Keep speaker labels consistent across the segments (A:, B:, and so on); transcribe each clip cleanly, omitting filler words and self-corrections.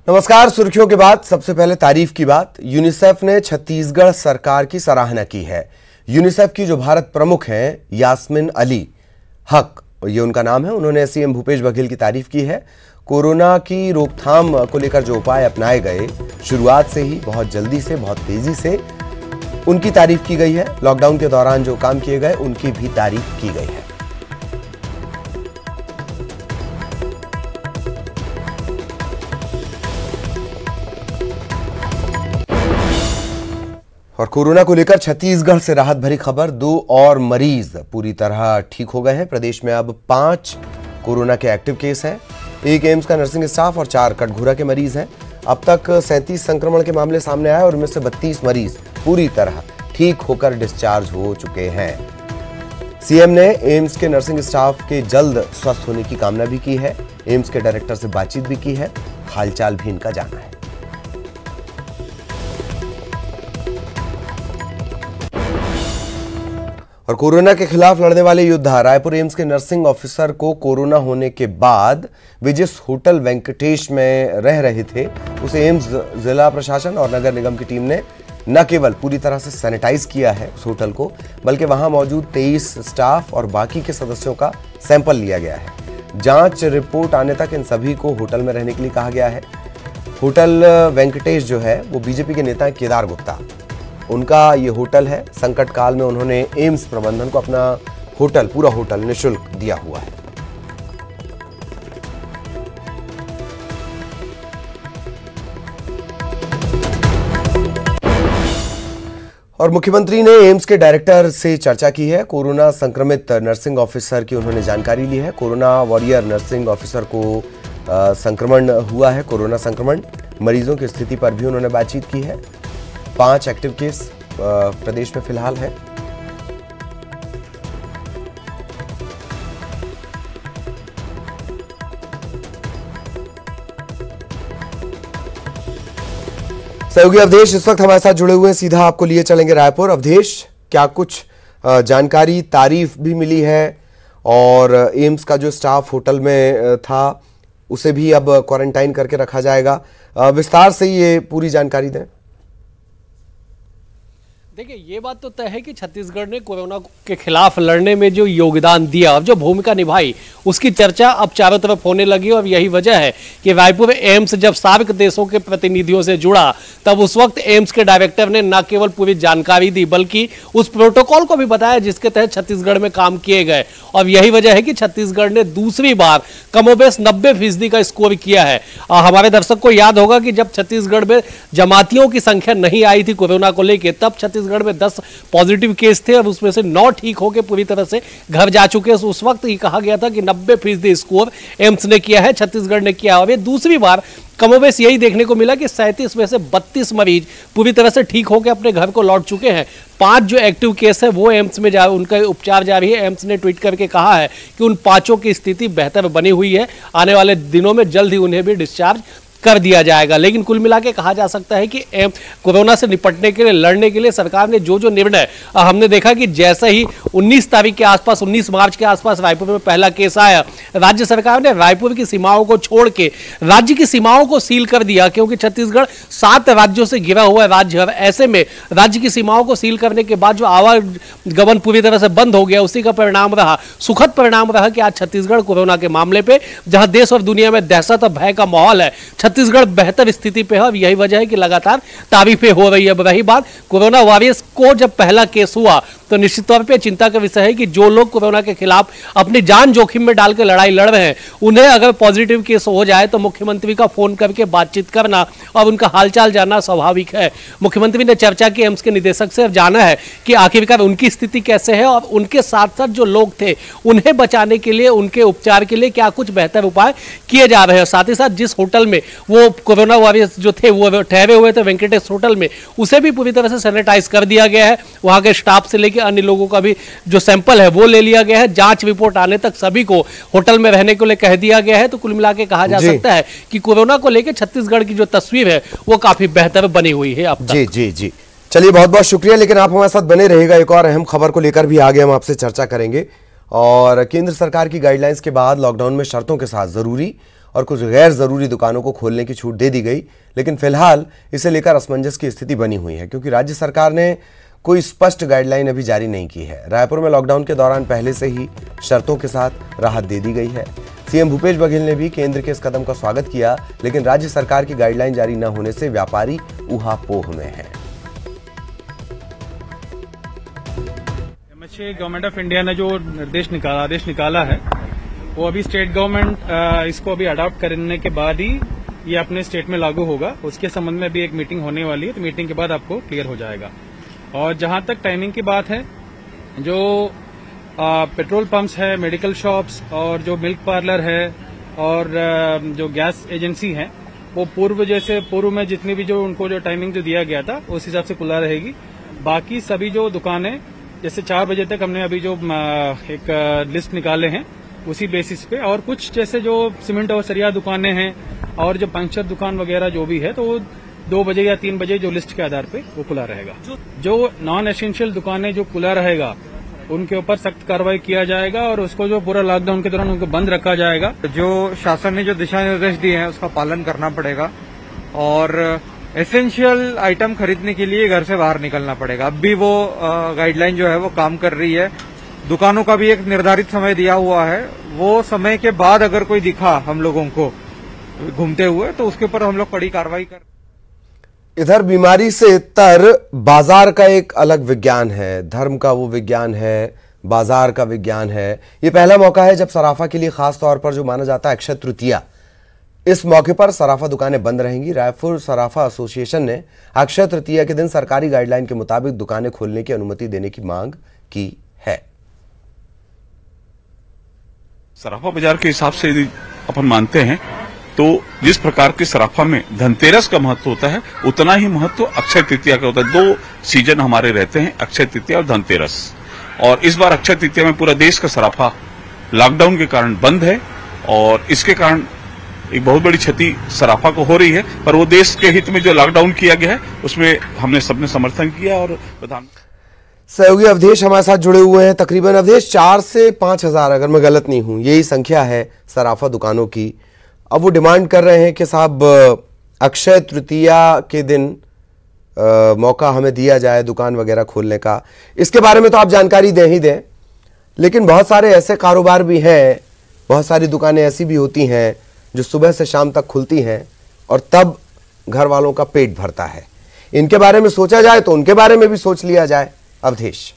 A: नमस्कार। सुर्खियों के बाद सबसे पहले तारीफ की बात। यूनिसेफ ने छत्तीसगढ़ सरकार की सराहना की है। यूनिसेफ की जो भारत प्रमुख हैं यास्मीन अली हक, ये उनका नाम है, उन्होंने सीएम भूपेश बघेल की तारीफ की है। कोरोना की रोकथाम को लेकर जो उपाय अपनाए गए, शुरुआत से ही बहुत जल्दी से, बहुत तेजी से उनकी तारीफ की गई है। लॉकडाउन के दौरान जो काम किए गए उनकी भी तारीफ की गई है। और कोरोना को लेकर छत्तीसगढ़ से राहत भरी खबर। 2 और मरीज पूरी तरह ठीक हो गए हैं। प्रदेश में अब 5 कोरोना के एक्टिव केस हैं। 1 एम्स का नर्सिंग स्टाफ और 4 कटघोरा के मरीज हैं। अब तक 37 संक्रमण के मामले सामने आए और उनमें से 32 मरीज पूरी तरह ठीक होकर डिस्चार्ज हो चुके हैं। सीएम ने एम्स के नर्सिंग स्टाफ के जल्द स्वस्थ होने की कामना भी की है। एम्स के डायरेक्टर से बातचीत भी की है, हालचाल भी इनका जाना है। और कोरोना के खिलाफ लड़ने वाले योद्धा रायपुर एम्स के नर्सिंग ऑफिसर को कोरोना होने के बाद वे जिस होटल वेंकटेश में रह रहे थे, उसे एम्स जिला प्रशासन और नगर निगम की टीम ने न केवल पूरी तरह से सैनिटाइज किया है उस होटल को, बल्कि वहां मौजूद 23 स्टाफ और बाकी के सदस्यों का सैंपल लिया गया है। जांच रिपोर्ट आने तक इन सभी को होटल में रहने के लिए कहा गया है। होटल वेंकटेश जो है वो बीजेपी के नेता केदार गुप्ता, उनका ये होटल है। संकट काल में उन्होंने एम्स प्रबंधन को अपना होटल, पूरा होटल निःशुल्क दिया हुआ है। और मुख्यमंत्री ने एम्स के डायरेक्टर से चर्चा की है। कोरोना संक्रमित नर्सिंग ऑफिसर की उन्होंने जानकारी ली है। कोरोना वॉरियर नर्सिंग ऑफिसर को संक्रमण हुआ है, कोरोना संक्रमण। मरीजों की स्थिति पर भी उन्होंने बातचीत की है। 5 एक्टिव केस प्रदेश में फिलहाल है। सहयोगी अवधेश इस वक्त हमारे साथ जुड़े हुए हैं, सीधा आपको लिए चलेंगे रायपुर। अवधेश, क्या कुछ जानकारी, तारीफ भी मिली है और एम्स का जो स्टाफ होटल में था उसे भी अब क्वारंटाइन करके रखा जाएगा? विस्तार से ये पूरी जानकारी दें।
B: देखिए, ये बात तो तय है कि छत्तीसगढ़ ने कोरोना के खिलाफ लड़ने में जो योगदान दिया और जो भूमिका निभाई, उसकी चर्चा अब चारों तरफ होने लगी। और यही वजह है कि रायपुर एम्स जब सार्क देशों के प्रतिनिधियों से जुड़ा, तब उस वक्त एम्स के डायरेक्टर ने न केवल पूरी जानकारी दी, बल्कि उस प्रोटोकॉल को भी बताया जिसके तहत छत्तीसगढ़ में काम किए गए। और यही वजह है कि छत्तीसगढ़ ने दूसरी बार कमोबेश 90% का स्कोर किया है। हमारे दर्शक को याद होगा कि जब छत्तीसगढ़ में जमातियों की संख्या नहीं आई थी कोरोना को लेकर, तब छत्तीसगढ़ में 10 पॉजिटिव केस थे और उसमें से 9 ठीक होकर पूरी तरह से घर जा चुके हैं। उस वक्त ये कहा गया था कि 90% स्कोर एम्स ने किया है, छत्तीसगढ़ ने किया। और ये दूसरी बार कमोबेश यही देखने को मिला कि 37 में से 32 मरीज पूरी तरह से ठीक होकर अपने घर को लौट चुके हैं। 5 जो एक्टिव केस है वो एम्स में उनका उपचार जारी है। एम्स ने ट्वीट करके कहा है कि उन 5 की स्थिति बेहतर बनी हुई है, आने वाले दिनों में जल्द ही उन्हें भी डिस्चार्ज कर दिया जाएगा। लेकिन कुल मिला के कहा जा सकता है कि कोरोना से निपटने के लिए, लड़ने के लिए सरकार ने जो जो निर्णय, हमने देखा कि जैसे ही 19 तारीख के आसपास, 19 मार्च के आसपास रायपुर में पहला केस आया, राज्य सरकार ने रायपुर की सीमाओं को छोड़ के राज्य की सीमाओं को सील कर दिया, क्योंकि छत्तीसगढ़ 7 राज्यों से घिरा हुआ राज्य है। ऐसे में राज्य की सीमाओं को सील करने के बाद जो आवागमन पूरी तरह से बंद हो गया, उसी का परिणाम रहा, सुखद परिणाम रहा कि आज छत्तीसगढ़ कोरोना के मामले पे, जहां देश और दुनिया में दहशत और भय का माहौल है, छत्तीसगढ़ बेहतर स्थिति पे है। और यही वजह है कि लगातार तारीफें हो रही है। रही बात कोरोना वॉरियर्स को, जब पहला केस हुआ तो निश्चित तौर पे चिंता का विषय है कि जो लोग कोरोना के खिलाफ अपनी जान जोखिम में डालकर लड़ाई लड़ रहे हैं, उन्हें अगर पॉजिटिव केस हो जाए तो मुख्यमंत्री का फोन करके बातचीत करना और उनका हालचाल जानना स्वाभाविक है। मुख्यमंत्री ने चर्चा की एम्स के निदेशक से, जाना है कि आखिरकार उनकी स्थिति कैसे है और उनके साथ साथ जो लोग थे उन्हें बचाने के लिए, उनके उपचार के लिए क्या कुछ बेहतर उपाय किए जा रहे हैं। साथ ही साथ जिस होटल में वो कोरोना वॉरियर्स जो थे वो ठहरे हुए थे, वेंकटेश होटल में, उसे भी पूरी तरह से सैनिटाइज कर दिया गया है। वहां के स्टाफ से लेकर अन्य लोगों का भी जो सैंपल है वो ले लिया गया है। जांच रिपोर्ट आने तक सभी को होटल में रहने के लिए कह दिया गया है। तो कुल मिला के कहा जा सकता है कि कोरोना को लेकर छत्तीसगढ़ की जो तस्वीर है वो काफी बेहतर बनी हुई है अब तक।
A: जी जी जी, चलिए बहुत बहुत शुक्रिया। लेकिन आप हमारे साथ बने रहिएगा, एक और अहम खबर को लेकर भी आगे हम आपसे चर्चा करेंगे। और केंद्र सरकार की गाइडलाइंस के बाद लॉकडाउन में शर्तों के साथ जरूरी और कुछ गैर जरूरी दुकानों को खोलने की छूट दे दी गई, लेकिन फिलहाल इसे लेकर असमंजस की स्थिति बनी हुई है क्योंकि राज्य सरकार ने कोई स्पष्ट गाइडलाइन अभी जारी नहीं की है। रायपुर में लॉकडाउन के दौरान पहले से ही शर्तों के साथ राहत दे दी गई है। सीएम भूपेश बघेल ने भी केंद्र के इस कदम का स्वागत किया, लेकिन राज्य सरकार की गाइडलाइन जारी न होने से व्यापारी ऊहापोह में हैं।
C: गवर्नमेंट ऑफ इंडिया ने जो आदेश निकाला है वो अभी स्टेट गवर्नमेंट इसको अभी अडॉप्ट करने के बाद ही ये अपने स्टेट में लागू होगा। उसके संबंध में भी एक मीटिंग होने वाली है, तो मीटिंग के बाद आपको क्लियर हो जाएगा। और जहां तक टाइमिंग की बात है, जो पेट्रोल पंप्स है, मेडिकल शॉप्स और जो मिल्क पार्लर है और जो गैस एजेंसी है, वो पूर्व में जितनी भी जो उनको जो टाइमिंग जो दिया गया था उस हिसाब से खुला रहेगी। बाकी सभी जो दुकानें जैसे 4 बजे तक हमने अभी जो एक लिस्ट निकाले हैं उसी बेसिस पे, और कुछ जैसे जो सीमेंट और सरिया दुकानें हैं और जो पंक्चर दुकान वगैरह जो भी है, तो वो 2 बजे या 3 बजे जो लिस्ट के आधार पे वो खुला रहेगा। जो नॉन एसेंशियल दुकानें जो खुला रहेगा उनके ऊपर सख्त कार्रवाई किया जाएगा और उसको जो पूरा लॉकडाउन के दौरान उनको बंद रखा जाएगा। जो शासन ने जो दिशा निर्देश दिए हैं उसका पालन करना पड़ेगा और एसेंशियल आइटम खरीदने के लिए घर से बाहर निकलना पड़ेगा। अब भी वो गाइडलाइन जो है वो काम कर रही है। दुकानों का भी एक निर्धारित समय दिया हुआ है, वो समय के बाद अगर कोई दिखा हम लोगों को घूमते हुए तो उसके ऊपर हम लोग कड़ी कार्रवाई कर।
A: इधर बीमारी से इतर बाजार का एक अलग विज्ञान है, धर्म का वो विज्ञान है, बाजार का विज्ञान है। ये पहला मौका है जब सराफा के लिए खास तौर पर जो माना जाता है अक्षय तृतीया, इस मौके पर सराफा दुकानें बंद रहेंगी। रायपुर सराफा एसोसिएशन ने अक्षय तृतीया के दिन सरकारी गाइडलाइन के मुताबिक दुकानें खोलने की अनुमति देने की मांग की है।
D: सराफा बाजार के हिसाब से यदि अपन मानते हैं तो जिस प्रकार के सराफा में धनतेरस का महत्व होता है, उतना ही महत्व अक्षय तृतीया का होता है। 2 सीजन हमारे रहते हैं, अक्षय तृतीया और धनतेरस। और इस बार अक्षय तृतीया में पूरा देश का सराफा लॉकडाउन के कारण बंद है और इसके कारण एक बहुत बड़ी क्षति सराफा को हो रही है। पर वो देश के हित में जो लॉकडाउन किया गया है उसमें हमने सबने समर्थन किया। और प्रधान
A: सहयोगी अवधेश हमारे साथ जुड़े हुए हैं। तकरीबन अवधेश 4 से 5 हजार, अगर मैं गलत नहीं हूं, यही संख्या है सराफा दुकानों की। अब वो डिमांड कर रहे हैं कि साहब अक्षय तृतीया के दिन मौका हमें दिया जाए दुकान वगैरह खोलने का। इसके बारे में तो आप जानकारी दें ही दें, लेकिन बहुत सारे ऐसे कारोबार भी हैं, बहुत सारी दुकानें ऐसी भी होती हैं जो सुबह से शाम तक खुलती हैं और तब घर वालों का पेट भरता है। इनके बारे में सोचा जाए तो उनके बारे में भी सोच लिया जाए। अवधेश,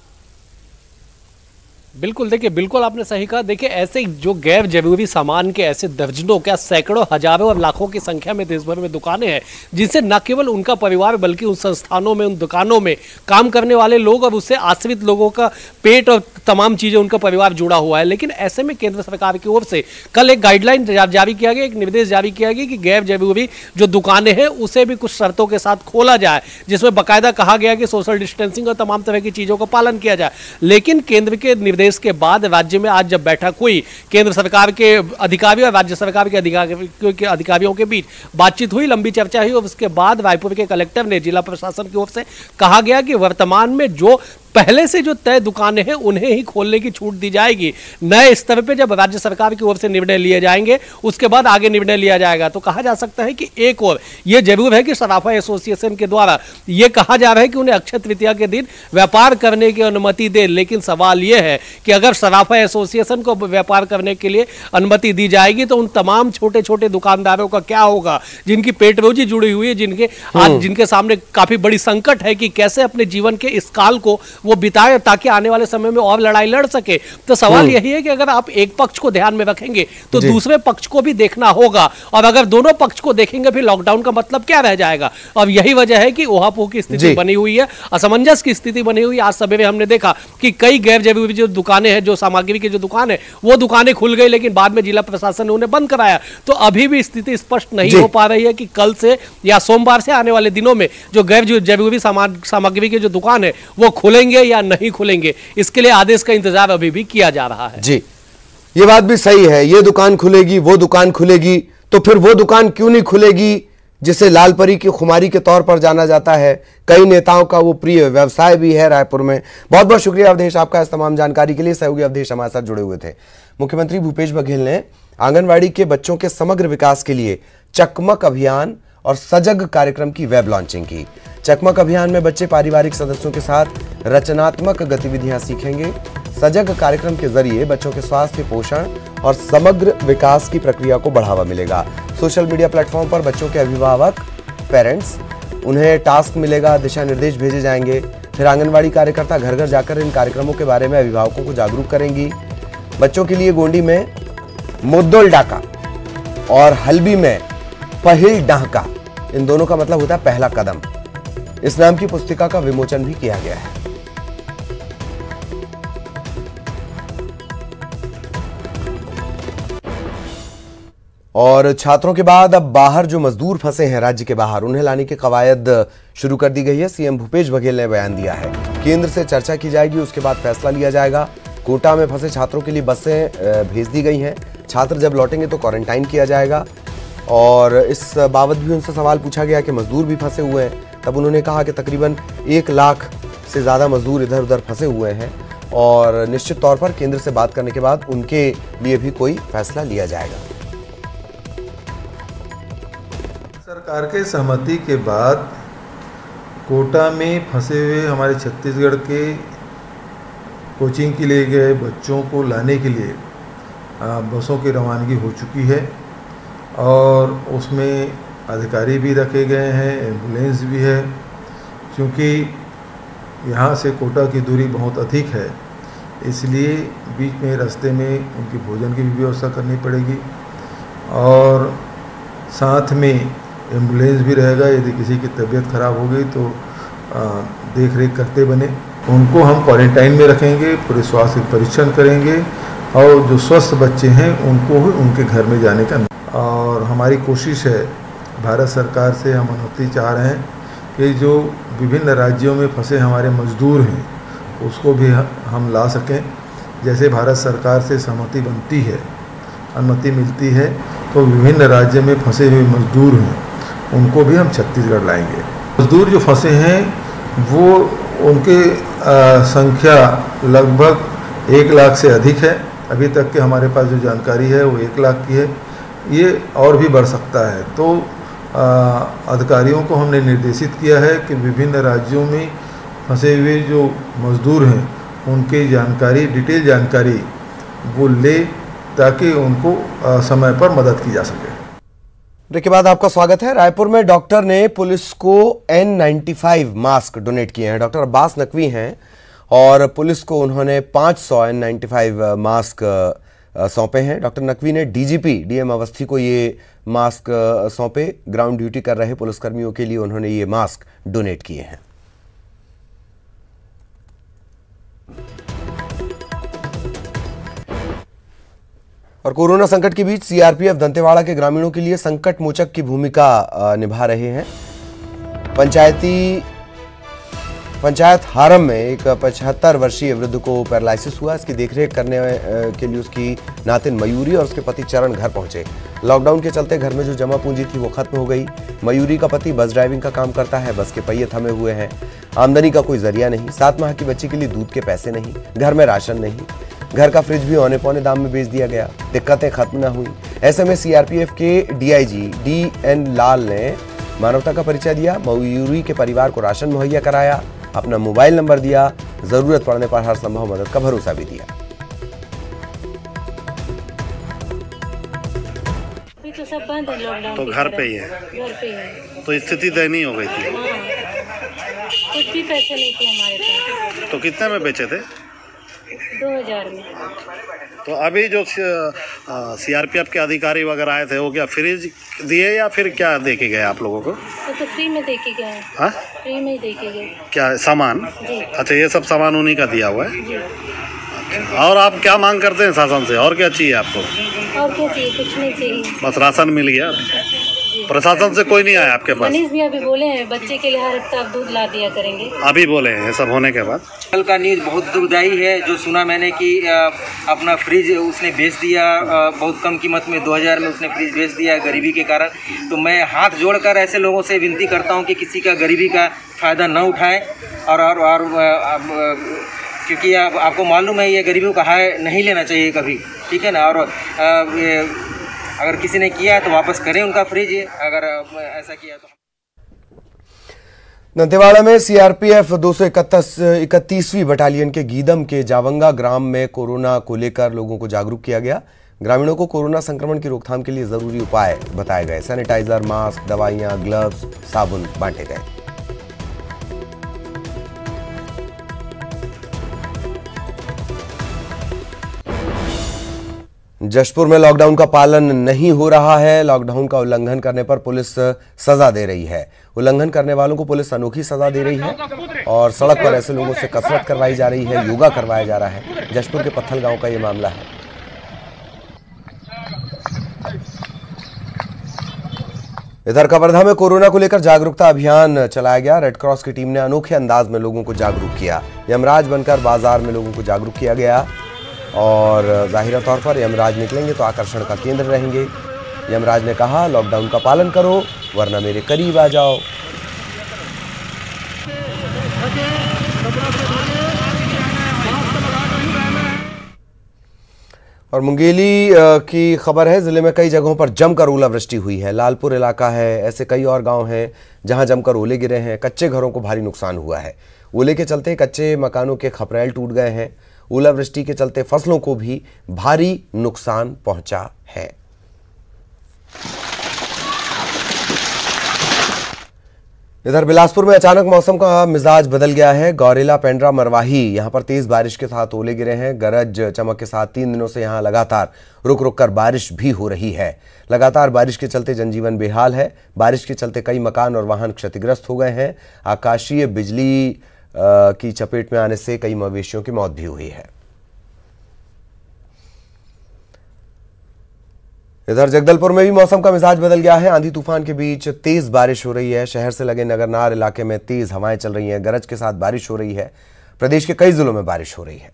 B: बिल्कुल, देखिए बिल्कुल आपने सही कहा। देखिए ऐसे जो गैर जरूरी सामान के ऐसे दर्जनों, क्या सैकड़ों, हजारों और लाखों की संख्या में देश भर में दुकानें हैं जिनसे न केवल उनका परिवार बल्कि उन संस्थानों में, उन दुकानों में काम करने वाले लोग और उससे आश्रित लोगों का पेट और तमाम चीजें, उनका परिवार जुड़ा हुआ है। लेकिन ऐसे में केंद्र सरकार की ओर से कल एक गाइडलाइन जारी किया गया, एक निर्देश जारी किया गया कि गैर जरूरी जो दुकानें हैं उसे भी कुछ शर्तों के साथ खोला जाए, जिसमें बाकायदा कहा गया कि सोशल डिस्टेंसिंग और तमाम तरह की चीजों का पालन किया जाए। लेकिन केंद्र के निर्देश के बाद राज्य में आज जब बैठक हुई, केंद्र सरकार के अधिकारियों और राज्य सरकार के अधिकारियों के बीच बातचीत हुई, लंबी चर्चा हुई और उसके बाद रायपुर के कलेक्टर ने जिला प्रशासन की ओर से कहा गया कि वर्तमान में जो पहले से जो तय दुकानें हैं उन्हें ही खोलने की छूट दी जाएगी। नए स्तर पे जब राज्य सरकार की ओर से निर्णय लिए जाएंगे उसके बाद आगे निर्णय लिया जाएगा। तो कहा जा सकता है कि एक और ये जरूर है कि सराफा एसोसिएशन के द्वारा ये कहा जा रहा है कि उन्हें अक्षय तृतीया के दिन व्यापार करने की अनुमति दे, लेकिन सवाल यह है कि अगर सराफा एसोसिएशन को व्यापार करने के लिए अनुमति दी जाएगी तो उन तमाम छोटे छोटे दुकानदारों का क्या होगा, जिनकी पेट रोजी जुड़ी हुई है, जिनके सामने काफी बड़ी संकट है कि कैसे अपने जीवन के इस काल को वो बिताए ताकि आने वाले समय में और लड़ाई लड़ सके। तो सवाल यही है कि अगर आप एक पक्ष को ध्यान में रखेंगे तो दूसरे पक्ष को भी देखना होगा, और अगर दोनों पक्ष को देखेंगे फिर लॉकडाउन का मतलब क्या रह जाएगा। अब यही वजह है कि ओहापोह की स्थिति बनी हुई है, असमंजस की स्थिति बनी हुई है। आज सवेरे हमने देखा कि कई गैर जरूरी जो दुकानें हैं, जो सामग्री की जो दुकान है, वो दुकानें खुल गई, लेकिन बाद में जिला प्रशासन ने उन्हें बंद कराया। तो अभी भी स्थिति स्पष्ट नहीं हो पा रही है कि कल से या सोमवार से आने वाले दिनों में जो गैर जरूरी सामग्री की जो दुकान है वो खुलेंगे या नहीं खुलेंगे। इसके लिए आदेश का इंतजार अभी भी किया जा रहा है।
A: जी, ये बात भी सही है, ये दुकान खुलेगी, वो दुकान खुलेगी, तो फिर वो दुकान क्यों नहीं खुलेगी जिसे लालपरी की खुमारी के तौर पर जाना जाता है। कई नेताओं का वो प्रिय व्यवसाय भी है रायपुर में। बहुत बहुत शुक्रिया अवधेश आपका इस तमाम जानकारी के लिए। सहयोगी अवधेश हमारे साथ जुड़े हुए थे। मुख्यमंत्री भूपेश बघेल ने आंगनवाड़ी के बच्चों के समग्र विकास के लिए चकमक अभियान और सजग कार्यक्रम की वेब लॉन्चिंग की। चकमक अभियान में बच्चे पारिवारिक सदस्यों के साथ रचनात्मक गतिविधियां सीखेंगे। सजग कार्यक्रम के जरिए बच्चों के स्वास्थ्य, पोषण और समग्र विकास की प्रक्रिया को बढ़ावा मिलेगा। सोशल मीडिया प्लेटफॉर्म पर बच्चों के अभिभावक, पेरेंट्स, उन्हें टास्क मिलेगा, दिशा निर्देश भेजे जाएंगे। फिर आंगनवाड़ी कार्यकर्ता घर घर जाकर इन कार्यक्रमों के बारे में अभिभावकों को जागरूक करेंगी। बच्चों के लिए गोंडी में मुद्दुल डाका और हल्बी में पहिल डाका, इन दोनों का मतलब होता है पहला कदम। इस नाम की पुस्तिका का विमोचन भी किया गया है। और छात्रों के बाद अब बाहर जो मजदूर फंसे हैं राज्य के बाहर, उन्हें लाने की कवायद शुरू कर दी गई है। सीएम भूपेश बघेल ने बयान दिया है, केंद्र से चर्चा की जाएगी, उसके बाद फैसला लिया जाएगा। कोटा में फंसे छात्रों के लिए बसें भेज दी गई हैं। छात्र जब लौटेंगे तो क्वारंटाइन किया जाएगा। और इस बाबत भी उनसे सवाल पूछा गया कि मजदूर भी फंसे हुए हैं, तब उन्होंने कहा कि तकरीबन 1 लाख से ज़्यादा मजदूर इधर उधर फंसे हुए हैं और निश्चित तौर पर केंद्र से बात करने के बाद उनके लिए भी कोई फैसला लिया जाएगा।
E: सरकार के सहमति के बाद कोटा में फंसे हुए हमारे छत्तीसगढ़ के कोचिंग के लिए गए बच्चों को लाने के लिए बसों की रवानगी हो चुकी है और उसमें अधिकारी भी रखे गए हैं, एम्बुलेंस भी है। क्योंकि यहाँ से कोटा की दूरी बहुत अधिक है, इसलिए बीच में रास्ते में उनकी भोजन की भी व्यवस्था करनी पड़ेगी और साथ में एम्बुलेंस भी रहेगा। यदि किसी की तबीयत खराब हो गई तो देख रेख करते बने। उनको हम क्वारंटाइन में रखेंगे, पूरे स्वास्थ्य परीक्षण करेंगे और जो स्वस्थ बच्चे हैं उनको ही उनके घर में जाने का। और हमारी कोशिश है, भारत सरकार से हम अनुमति चाह रहे हैं कि जो विभिन्न राज्यों में फंसे हमारे मजदूर हैं उसको भी हम ला सकें। जैसे भारत सरकार से सहमति बनती है, अनुमति मिलती है, तो विभिन्न राज्य में फंसे हुए मजदूर हैं उनको भी हम छत्तीसगढ़ लाएंगे। मजदूर जो फंसे हैं वो उनके संख्या लगभग 1 लाख से अधिक है। अभी तक के हमारे पास जो जानकारी है वो 1 लाख की है, ये और भी बढ़ सकता है। तो अधिकारियों को हमने निर्देशित किया है कि विभिन्न राज्यों में फंसे हुए जो मजदूर हैं उनकी जानकारी, डिटेल जानकारी वो ले ताकि उनको समय पर मदद की जा सके।
A: ब्रेक के बाद आपका स्वागत है। रायपुर में डॉक्टर ने पुलिस को N95 मास्क डोनेट किए हैं। डॉक्टर अब्बास नकवी हैं और पुलिस को उन्होंने 500 N95 मास्क सौंपे हैं। डॉक्टर नकवी ने डीजीपी डीएम अवस्थी को ये मास्क सौंपे। ग्राउंड ड्यूटी कर रहे पुलिसकर्मियों के लिए उन्होंने ये मास्क डोनेट किए हैं। और कोरोना संकट के बीच सीआरपीएफ दंतेवाड़ा के ग्रामीणों के लिए संकट मोचक की भूमिका निभा रहे हैं। पंचायत हारम में एक 75 वर्षीय वृद्ध को पैरालिसिस हुआ। इसकी देखरेख करने के लिए उसकी नातिन मयूरी और उसके पति चरण घर पहुंचे। लॉकडाउन के चलते घर में जो जमा पूंजी थी वो खत्म हो गई। मयूरी का पति बस ड्राइविंग का काम करता है, बस के पहिए थमे हुए हैं, आमदनी का कोई जरिया नहीं, 7 माह की बच्ची के लिए दूध के पैसे नहीं, घर में राशन नहीं, घर का फ्रिज भी औने पौने दाम में बेच दिया गया, दिक्कतें खत्म न हुई। ऐसे में सीआरपीएफ के डीआईजी DN लाल ने मानवता का परिचय दिया, मयूरी के परिवार को राशन मुहैया कराया, अपना मोबाइल नंबर दिया, जरूरत पड़ने पर हर संभव मदद का भरोसा भी दिया।
F: अभी तो सब बंद है, लॉकडाउन
G: तो घर पे ही है।
F: घर पे ही है।
G: तो स्थिति दयनीय हो गई थी।
F: कुछ भी पैसे नहीं थे हमारे पास।
G: तो कितने में बेचे थे?
F: 2000 में।
G: तो अभी जो सीआरपीएफ के अधिकारी वगैरह आए थे वो क्या फ्रिज दिए या फिर क्या दे के गए आप लोगों को?
F: तो फ्री में दे के गए।
G: हाँ,
F: फ्री में ही दे के गए।
G: क्या सामान?
F: जी।
G: अच्छा, ये सब सामान उन्हीं का दिया हुआ है।
F: जी।
G: और आप क्या मांग करते हैं शासन से? और क्या चाहिए आपको?
F: और क्या चाहिए? कुछ नहीं चाहिए,
G: बस राशन मिल गया। प्रशासन से कोई नहीं आया आपके पास?
F: मनीष भी अभी बोले हैं बच्चे के लिए हर हफ्ता आप दूध ला दिया करेंगे।
G: अभी बोले हैं सब होने के बाद?
H: कल का न्यूज़ बहुत दुखदायी है। जो सुना मैंने कि अपना फ्रिज उसने बेच दिया, बहुत कम कीमत में 2000 में उसने फ्रिज बेच दिया गरीबी के कारण। तो मैं हाथ जोड़कर ऐसे लोगों से विनती करता हूं कि किसी का गरीबी का फ़ायदा न उठाएं और क्योंकि आपको मालूम है ये गरीबों का हाय नहीं लेना चाहिए कभी, ठीक है ना। और अगर किसी ने किया है तो वापस करें उनका फ्रिज, अगर ऐसा किया तो।
A: दंतेवाड़ा में सीआरपीएफ 231वीं बटालियन के गीदम के जावंगा ग्राम में कोरोना को लेकर लोगों को जागरूक किया गया। ग्रामीणों को कोरोना संक्रमण की रोकथाम के लिए जरूरी उपाय बताए गए। सैनिटाइजर, मास्क, दवाइयां, ग्लव्स, साबुन बांटे गए। जशपुर में लॉकडाउन का पालन नहीं हो रहा है। लॉकडाउन का उल्लंघन करने पर पुलिस सजा दे रही है। उल्लंघन करने वालों को पुलिस अनोखी सजा दे रही है और सड़क पर ऐसे लोगों से कसरत करवाई जा रही है, योगा करवाया जा रहा है। जशपुर के पत्थल गांव का ये मामला है। इधर कवर्धा में कोरोना को लेकर जागरूकता अभियान चलाया गया। रेड क्रॉस की टीम ने अनोखे अंदाज में लोगों को जागरूक किया। यमराज बनकर बाजार में लोगों को जागरूक किया गया और जाहिर तौर पर यमराज निकलेंगे तो आकर्षण का केंद्र रहेंगे। यमराज ने कहा, लॉकडाउन का पालन करो वरना मेरे करीब आ जाओ। और मुंगेली की खबर है। जिले में कई जगहों पर जमकर ओलावृष्टि हुई है। लालपुर इलाका है, ऐसे कई और गांव हैं जहां जमकर ओले गिरे हैं। कच्चे घरों को भारी नुकसान हुआ है। ओले के चलते कच्चे मकानों के खपरेल टूट गए हैं। ओलावृष्टि के चलते फसलों को भी भारी नुकसान पहुंचा है। इधर बिलासपुर में अचानक मौसम का मिजाज बदल गया है। गौरेला, पेंड्रा, मरवाही यहां पर तेज बारिश के साथ ओले गिरे हैं। गरज चमक के साथ 3 दिनों से यहां लगातार रुक रुक कर बारिश भी हो रही है। लगातार बारिश के चलते जनजीवन बेहाल है। बारिश के चलते कई मकान और वाहन क्षतिग्रस्त हो गए हैं। आकाशीय बिजली की चपेट में आने से कई मवेशियों की मौत भी हुई है। इधर जगदलपुर में भी मौसम का मिजाज बदल गया है। आंधी तूफान के बीच तेज बारिश हो रही है। शहर से लगे नगरनार इलाके में तेज हवाएं चल रही हैं। गरज के साथ बारिश हो रही है। प्रदेश के कई जिलों में बारिश हो रही है।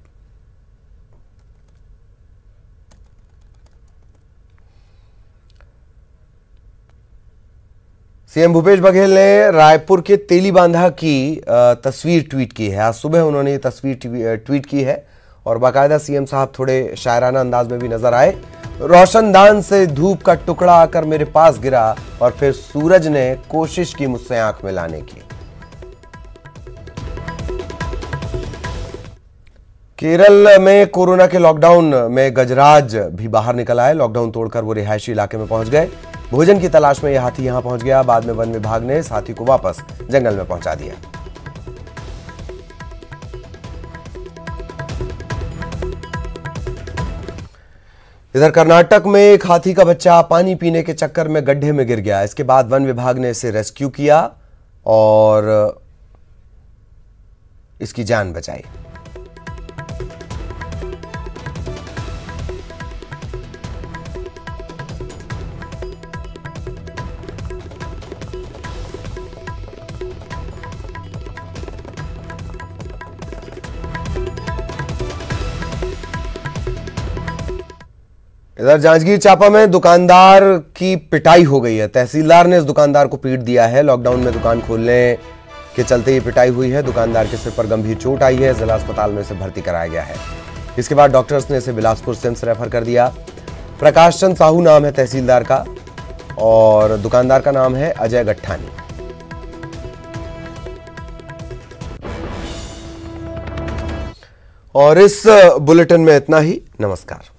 A: सीएम भूपेश बघेल ने रायपुर के तेलीबांधा की तस्वीर ट्वीट की है। आज सुबह उन्होंने ये तस्वीर ट्वीट की है और बाकायदा सीएम साहब थोड़े शायराना अंदाज में भी नजर आए। रोशनदान से धूप का टुकड़ा आकर मेरे पास गिरा और फिर सूरज ने कोशिश की मुझसे आंख मिलाने की। केरल में कोरोना के लॉकडाउन में गजराज भी बाहर निकल आए। लॉकडाउन तोड़कर वो रिहायशी इलाके में पहुंच गए। भोजन की तलाश में यह हाथी यहां पहुंच गया। बाद में वन विभाग ने इस हाथी को वापस जंगल में पहुंचा दिया। इधर कर्नाटक में एक हाथी का बच्चा पानी पीने के चक्कर में गड्ढे में गिर गया। इसके बाद वन विभाग ने इसे रेस्क्यू किया और इसकी जान बचाई। इधर जांजगीर चांपा में दुकानदार की पिटाई हो गई है। तहसीलदार ने इस दुकानदार को पीट दिया है। लॉकडाउन में दुकान खोलने के चलते ये पिटाई हुई है। दुकानदार के सिर पर गंभीर चोट आई है। जिला अस्पताल में इसे भर्ती कराया गया है। इसके बाद डॉक्टर्स ने इसे बिलासपुर सिम्स रेफर कर दिया। प्रकाश चंद साहू नाम है तहसीलदार का और दुकानदार का नाम है अजय गट्ठानी। और इस बुलेटिन में इतना ही। नमस्कार।